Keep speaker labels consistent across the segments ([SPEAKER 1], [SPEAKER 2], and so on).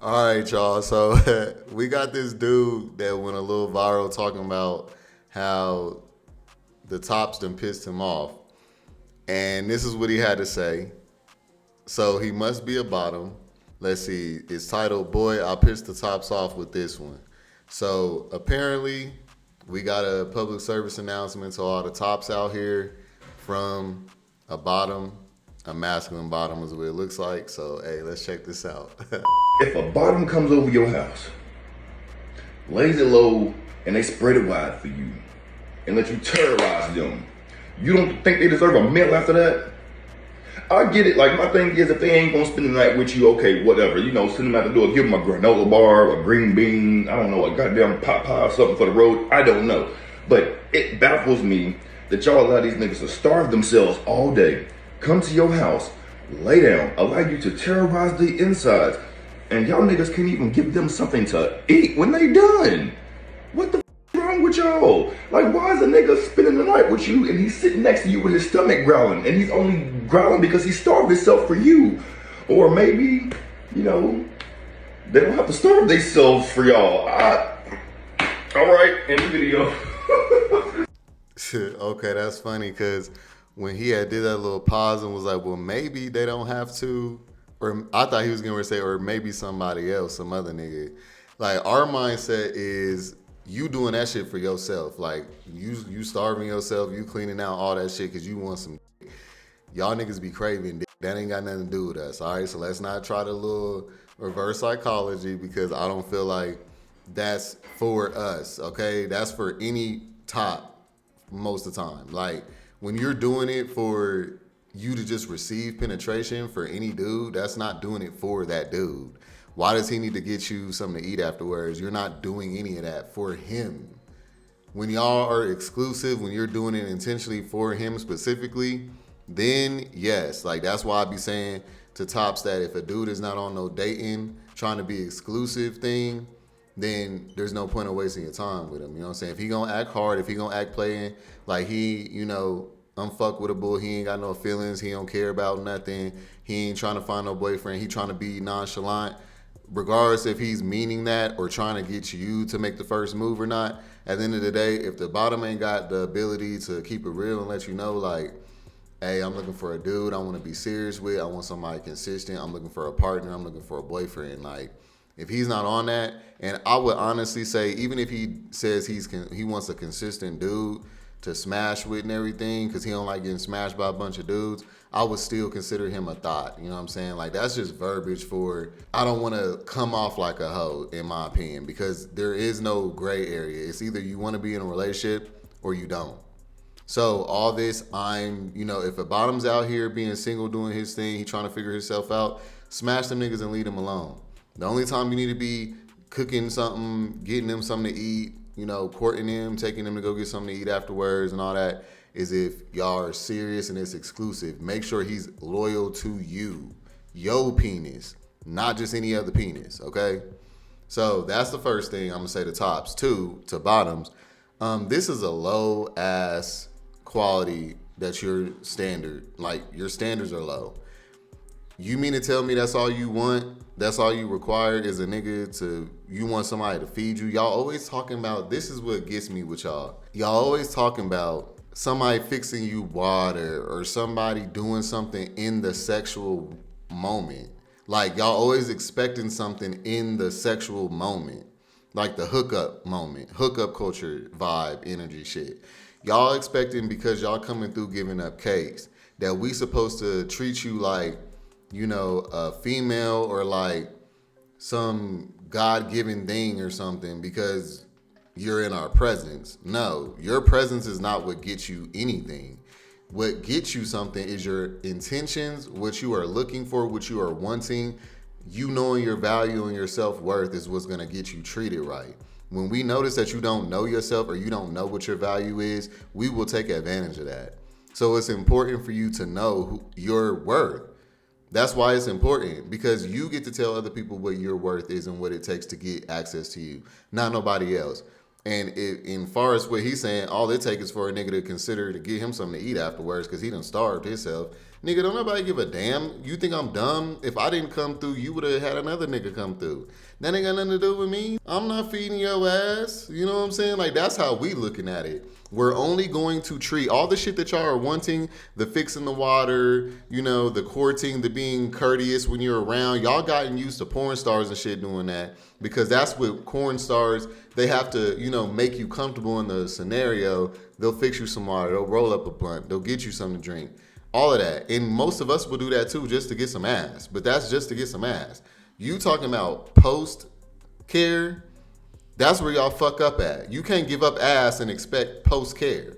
[SPEAKER 1] All right, y'all. So we got this dude that went a little viral talking about how the tops done pissed him off. And this is what he had to say. So he must be a bottom. Let's see. It's titled "Boy, I Pissed the Tops Off with This One." So apparently, we got a public service announcement to all the tops out here from a bottom, a masculine bottom is what it looks like. So hey, let's check this out.
[SPEAKER 2] If a bottom comes over your house, lays it low, and they spread it wide for you, and let you terrorize them, you don't think they deserve a meal after that? I get it. Like, my thing is, if they ain't gonna spend the night with you, okay, whatever. You know, send them out the door, give them a granola bar, a green bean, I don't know, a goddamn pot pie or something for the road. I don't know. But it baffles me that y'all allow these niggas to starve themselves all day, come to your house, lay down, allow you to terrorize the insides, and y'all niggas can't even give them something to eat when they done. What the wrong with y'all? Like, why is a nigga spending the night with you and he's sitting next to you with his stomach growling, and he's only growling because he starved himself for you? Or maybe, you know, they don't have to starve themselves for y'all. All right, end the video.
[SPEAKER 1] Okay, that's funny because when he had did that little pause and was like, well, maybe they don't have to, or I thought he was going to say, or maybe somebody else, some other nigga. Like, our mindset is you doing that shit for yourself. Like, you starving yourself, you cleaning out all that shit because you want some dick. Y'all niggas be craving dick. That ain't got nothing to do with us, all right? So let's not try to little reverse psychology because I don't feel like that's for us, okay? That's for any top most of the time. Like, when you're doing it for you to just receive penetration for any dude, that's not doing it for that dude. Why does he need to get you something to eat afterwards? You're not doing any of that for him. When y'all are exclusive, when you're doing it intentionally for him specifically, then yes, like that's why I be saying to tops that if a dude is not on no dating, trying to be exclusive thing, then there's no point of wasting your time with him. You know what I'm saying? If he gonna act hard, if he gonna act playing, like he, you know, unfuckwittable, he ain't got no feelings, he don't care about nothing, he ain't trying to find no boyfriend, he trying to be nonchalant, regardless if he's meaning that or trying to get you to make the first move or not, at the end of the day, if the bottom ain't got the ability to keep it real and let you know, like, hey, I'm looking for a dude I want to be serious with, I want somebody consistent, I'm looking for a partner, I'm looking for a boyfriend, like, if he's not on that, and I would honestly say, even if he says he wants a consistent dude to smash with and everything, because he don't like getting smashed by a bunch of dudes, I would still consider him a thought. You know what I'm saying? Like, that's just verbiage for, I don't want to come off like a hoe, in my opinion, because there is no gray area. It's either you want to be in a relationship or you don't. So all this, if a bottom's out here being single, doing his thing, he trying to figure himself out, smash them niggas and leave them alone. The only time you need to be cooking something, getting them something to eat, you know, courting them, taking them to go get something to eat afterwards and all that, is if y'all are serious and it's exclusive. Make sure he's loyal to you, your penis, not just any other penis, okay? So that's the first thing I'm gonna say to tops. Two, to bottoms, this is a low ass quality that your standard, like your standards are low. You mean to tell me that's all you want? That's all you require is a nigga to, you want somebody to feed you? Y'all always talking about, this is what gets me with y'all. Y'all always talking about somebody fixing you water or somebody doing something in the sexual moment. Like, y'all always expecting something in the sexual moment. Like the hookup moment, hookup culture vibe, energy shit. Y'all expecting, because y'all coming through giving up cakes, that we supposed to treat you like, you know, a female or like some God-given thing or something because you're in our presence. No, your presence is not what gets you anything. What gets you something is your intentions, what you are looking for, what you are wanting. You knowing your value and your self-worth is what's gonna get you treated right. When we notice that you don't know yourself or you don't know what your value is, we will take advantage of that. So it's important for you to know your worth. That's why it's important, because you get to tell other people what your worth is and what it takes to get access to you, not nobody else. And in far as what he's saying, all it takes is for a nigga to consider to get him something to eat afterwards because he done starved himself. Nigga, don't nobody give a damn. You think I'm dumb? If I didn't come through, you would have had another nigga come through. That ain't got nothing to do with me. I'm not feeding your ass. You know what I'm saying? Like, that's how we looking at it. We're only going to treat all the shit that y'all are wanting, the fixing the water, you know, the courting, the being courteous when you're around. Y'all gotten used to porn stars and shit doing that because that's what porn stars, they have to, you know, make you comfortable in the scenario. They'll fix you some water. They'll roll up a blunt. They'll get you something to drink. All of that. And most of us will do that too just to get some ass. But that's just to get some ass. You talking about post care, that's where y'all fuck up at. You can't give up ass and expect post care.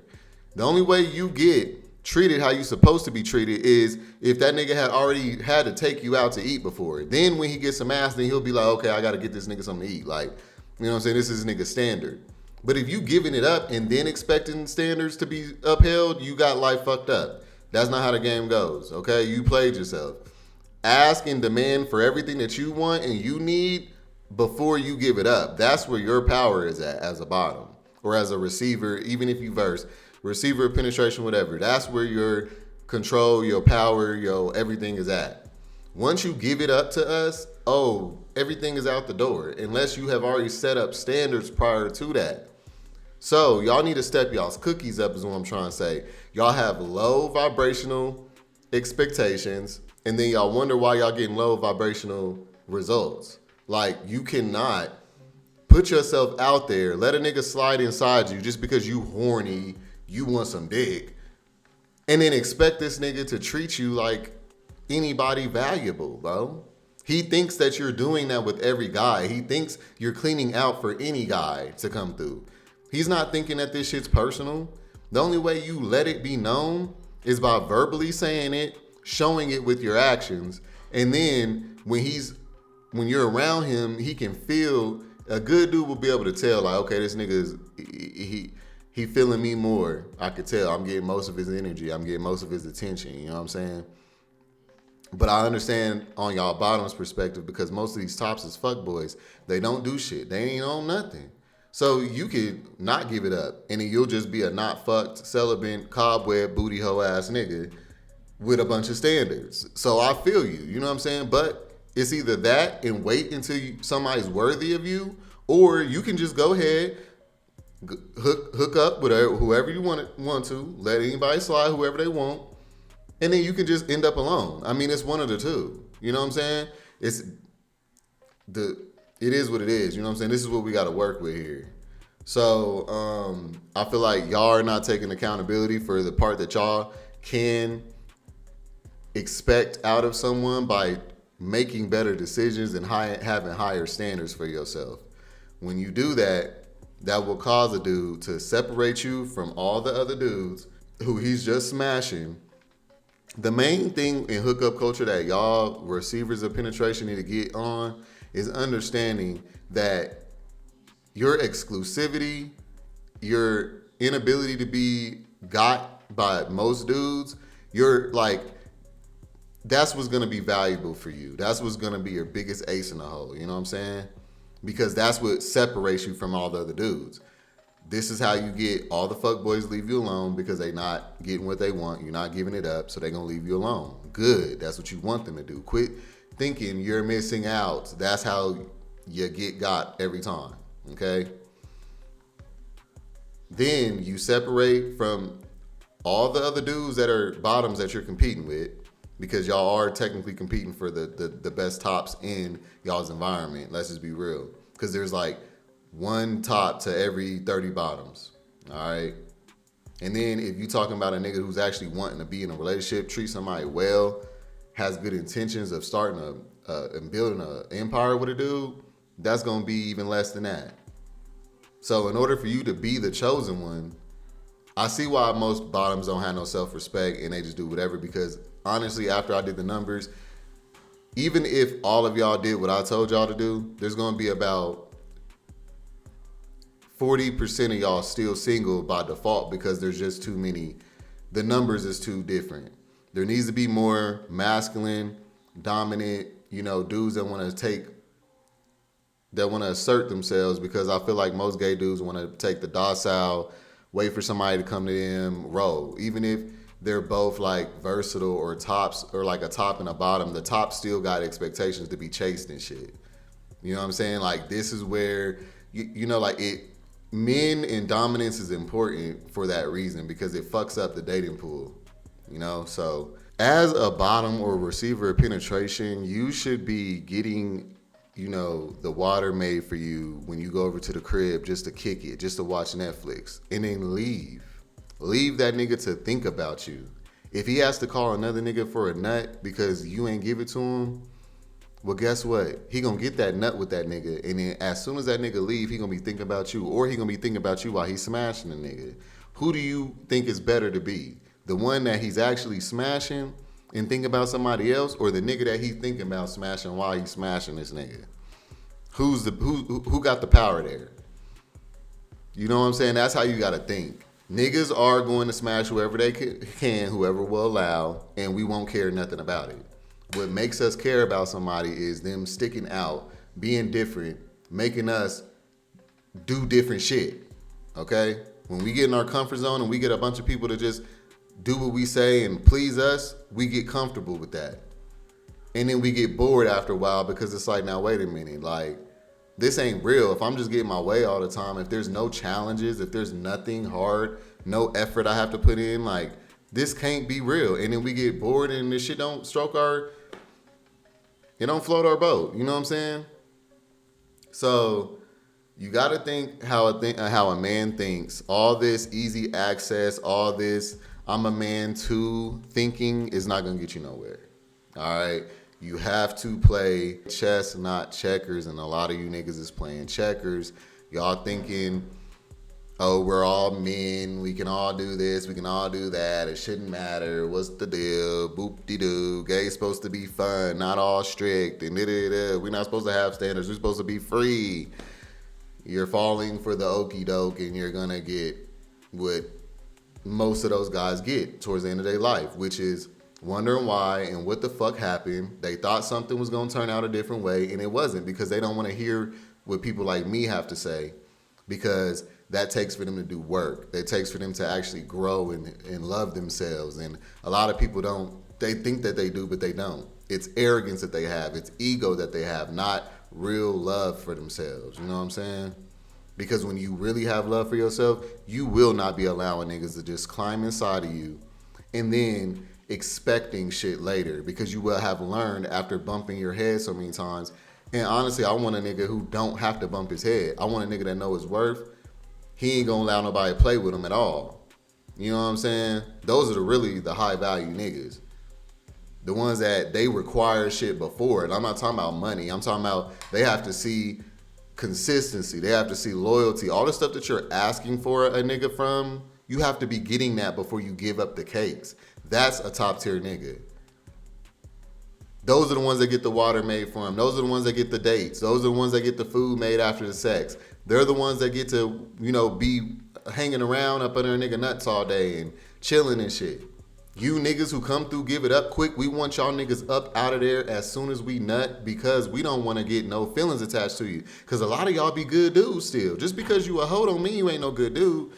[SPEAKER 1] The only way you get treated how you supposed to be treated is if that nigga had already had to take you out to eat before. Then when he gets some ass, then he'll be like, okay, I gotta get this nigga something to eat. Like, you know what I'm saying? This is nigga standard. But if you giving it up and then expecting standards to be upheld, you got life fucked up. That's not how the game goes, okay? You played yourself. Ask and demand for everything that you want and you need before you give it up. That's where your power is at as a bottom or as a receiver, even if you verse, receiver, penetration, whatever. That's where your control, your power, your everything is at. Once you give it up to us, oh, everything is out the door unless you have already set up standards prior to that. So y'all need to step y'all's cookies up is what I'm trying to say. Y'all have low vibrational expectations and then y'all wonder why y'all getting low vibrational results. Like, you cannot put yourself out there, let a nigga slide inside you just because you horny, you want some dick, and then expect this nigga to treat you like anybody valuable, bro. He thinks that you're doing that with every guy. He thinks you're cleaning out for any guy to come through. He's not thinking that this shit's personal. The only way you let it be known is by verbally saying it, showing it with your actions, and then when you're around him, he can feel, a good dude will be able to tell, like, okay, this nigga is, he feeling me more. I could tell I'm getting most of his energy. I'm getting most of his attention. You know what I'm saying? But I understand on y'all bottom's perspective because most of these tops is fuckboys. They don't do shit. They ain't on nothing. So you could not give it up and then you'll just be a not fucked, celibate, cobweb, booty hoe ass nigga with a bunch of standards. So I feel you. You know what I'm saying? But it's either that and wait until somebody's worthy of you, or you can just go ahead, hook up with whoever you want to, let anybody slide whoever they want, and then you can just end up alone. I mean, it's one of the two. You know what I'm saying? It is what it is. You know what I'm saying? This is what we got to work with here. So I feel like y'all are not taking accountability for the part that y'all can expect out of someone by making better decisions and having higher standards for yourself. When you do that, that will cause a dude to separate you from all the other dudes who he's just smashing. The main thing in hookup culture that y'all receivers of penetration need to get on is understanding that your exclusivity, your inability to be got by most dudes, you're like, that's what's gonna be valuable for you. That's what's gonna be your biggest ace in the hole. You know what I'm saying? Because that's what separates you from all the other dudes. This is how you get all the fuckboys leave you alone because they not getting what they want. You're not giving it up, so they're gonna leave you alone. Good. That's what you want them to do. Quit thinking you're missing out. That's how you get got every time. Okay? Then you separate from all the other dudes that are bottoms that you're competing with, because y'all are technically competing for the best tops in y'all's environment. Let's just be real. Because there's like one top to every 30 bottoms. All right? And then if you're talking about a nigga who's actually wanting to be in a relationship, treat somebody well, has good intentions of starting and building an empire with a dude, that's going to be even less than that. So in order for you to be the chosen one, I see why most bottoms don't have no self-respect and they just do whatever, because honestly, after I did the numbers, even if all of y'all did what I told y'all to do, there's going to be about 40% of y'all still single by default because there's just too many. The numbers is too different. There needs to be more masculine, dominant, dudes that want to assert themselves, because I feel like most gay dudes want to take the docile, wait for somebody to come to them role. Even if they're both like versatile or tops or like a top and a bottom, the top still got expectations to be chased and shit. You know what I'm saying? Like this is where you know like it men and dominance is important for that reason because it fucks up the dating pool. You know, so as a bottom or receiver of penetration, you should be getting, you know, the water made for you when you go over to the crib just to kick it, just to watch Netflix, and then leave. Leave that nigga to think about you. If he has to call another nigga for a nut because you ain't give it to him, well, guess what? He gonna get that nut with that nigga, and then as soon as that nigga leave, he gonna be thinking about you, or he gonna be thinking about you while he's smashing the nigga. Who do you think is better to be? The one that he's actually smashing and thinking about somebody else, or the nigga that he's thinking about smashing while he's smashing this nigga? Who got the power there? You know what I'm saying? That's how you gotta think. Niggas are going to smash whoever they can, whoever will allow, and we won't care nothing about it. What makes us care about somebody is them sticking out, being different, making us do different shit. Okay? When we get in our comfort zone and we get a bunch of people to just do what we say and please us, we get comfortable with that. And then we get bored after a while because it's like, now wait a minute, like, this ain't real. If I'm just getting my way all the time, if there's no challenges, if there's nothing hard, no effort I have to put in, like, this can't be real. And then we get bored and this shit don't it don't float our boat. You know what I'm saying? So you got to think how a man thinks. All this easy access, all this I'm a man too thinking is not going to get you nowhere. All right? You have to play chess, not checkers. And a lot of you niggas is playing checkers. Y'all thinking, oh, we're all men. We can all do this. We can all do that. It shouldn't matter. What's the deal? Boop-de-doo. Gay's supposed to be fun, not all strict. And we're not supposed to have standards. We're supposed to be free. You're falling for the okie doke, and you're going to get what most of those guys get towards the end of their life, which is wondering why and what the fuck happened. They thought something was going to turn out a different way, and it wasn't, because they don't want to hear what people like me have to say, because that takes for them to do work. That takes for them to actually grow and love themselves. And a lot of people don't. They think that they do, but they don't. It's arrogance that they have. It's ego that they have, not real love for themselves. You know what I'm saying? Because when you really have love for yourself, you will not be allowing niggas to just climb inside of you and then expecting shit later, because you will have learned after bumping your head so many times. And honestly, I want a nigga who don't have to bump his head. I want a nigga that know his worth. He ain't gonna allow nobody to play with him at all. You know what I'm saying? Those are really the high value niggas. The ones that they require shit before. And I'm not talking about money. I'm talking about they have to see consistency. They have to see loyalty. All the stuff that you're asking for a nigga from, you have to be getting that before you give up the cakes. That's a top tier nigga. Those are the ones that get the water made for them. Those are the ones that get the dates. Those are the ones that get the food made after the sex. They're the ones that get to, you know, be hanging around up under a nigga nuts all day and chilling and shit. You niggas who come through, give it up quick. We want y'all niggas up out of there as soon as we nut, because we don't want to get no feelings attached to you. Because a lot of y'all be good dudes still. Just because you a hoe don't mean you ain't no good dude.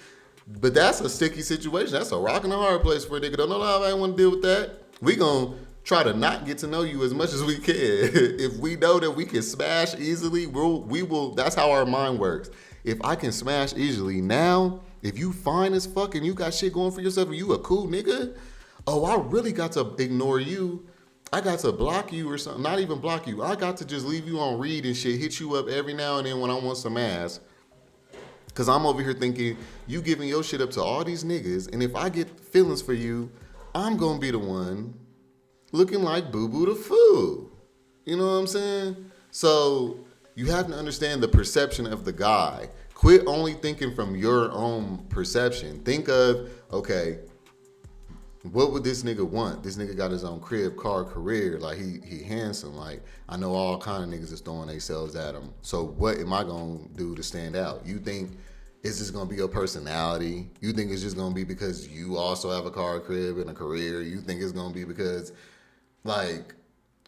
[SPEAKER 1] But that's a sticky situation. That's a rock and a hard place for a nigga. Don't know how I want to deal with that. We gonna try to not get to know you as much as we can. If we know that we can smash easily, we will. That's how our mind works. If I can smash easily now, if you fine as fuck and you got shit going for yourself and you a cool nigga, oh, I really got to ignore you. I got to block you or something. Not even block you. I got to just leave you on read and shit, hit you up every now and then when I want some ass. Because I'm over here thinking, you giving your shit up to all these niggas, and if I get feelings for you, I'm going to be the one looking like boo-boo the fool. You know what I'm saying? So you have to understand the perception of the guy. Quit only thinking from your own perception. Think of, okay, what would this nigga want? This nigga got his own crib, car, career. Like, he handsome. Like, I know all kind of niggas is throwing themselves at him. So what am I going to do to stand out? You think it's just going to be your personality? You think it's just going to be because you also have a car, crib, and a career? You think it's going to be because, like,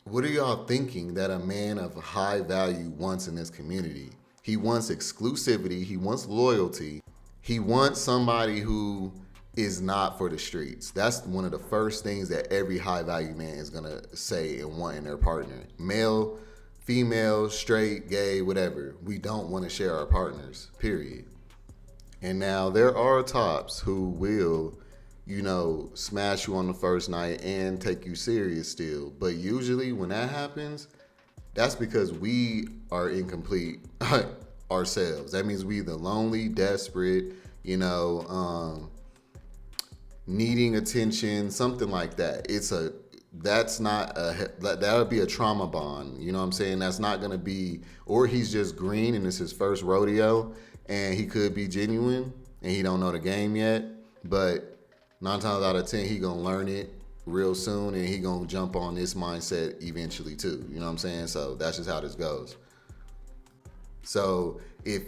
[SPEAKER 1] what are y'all thinking that a man of high value wants in this community? He wants exclusivity. He wants loyalty. He wants somebody who is not for the streets. That's one of the first things that every high value man is gonna say and want in their partner. Male, female, straight, gay, whatever. We don't want to share our partners, period. And now there are tops who will, smash you on the first night and take you serious still. But usually when that happens, that's because we are incomplete ourselves. That means we either lonely, desperate, needing attention, something like that. That would be a trauma bond. You know what I'm saying? That's not gonna be, or he's just green and it's his first rodeo, and he could be genuine and he don't know the game yet. But 9 times out of 10, he gonna learn it real soon, and he gonna jump on this mindset eventually too. You know what I'm saying? So that's just how this goes. So if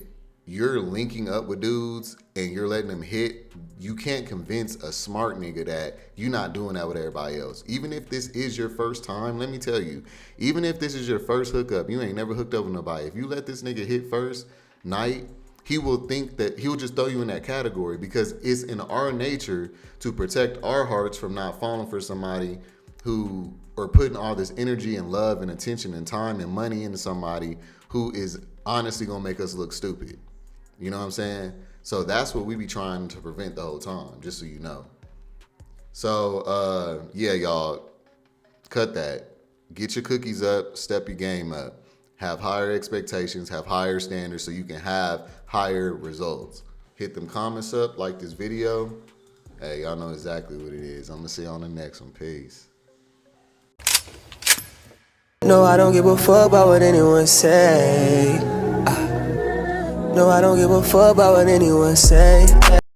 [SPEAKER 1] you're linking up with dudes and you're letting them hit, you can't convince a smart nigga that you're not doing that with everybody else. Even if this is your first time, let me tell you, even if this is your first hookup, you ain't never hooked up with nobody. If you let this nigga hit first night, he will think that he'll just throw you in that category, because it's in our nature to protect our hearts from not falling for somebody who, or putting all this energy and love and attention and time and money into somebody who is honestly gonna make us look stupid. You know what I'm saying? So that's what we be trying to prevent the whole time, just so you know. So yeah, y'all, cut that. Get your cookies up, step your game up. Have higher expectations, have higher standards, so you can have higher results. Hit them comments up, like this video. Hey, y'all know exactly what it is. I'm gonna see you on the next one. Peace.
[SPEAKER 3] No, I don't give a fuck about what anyone say. No, I don't give a fuck about what anyone say.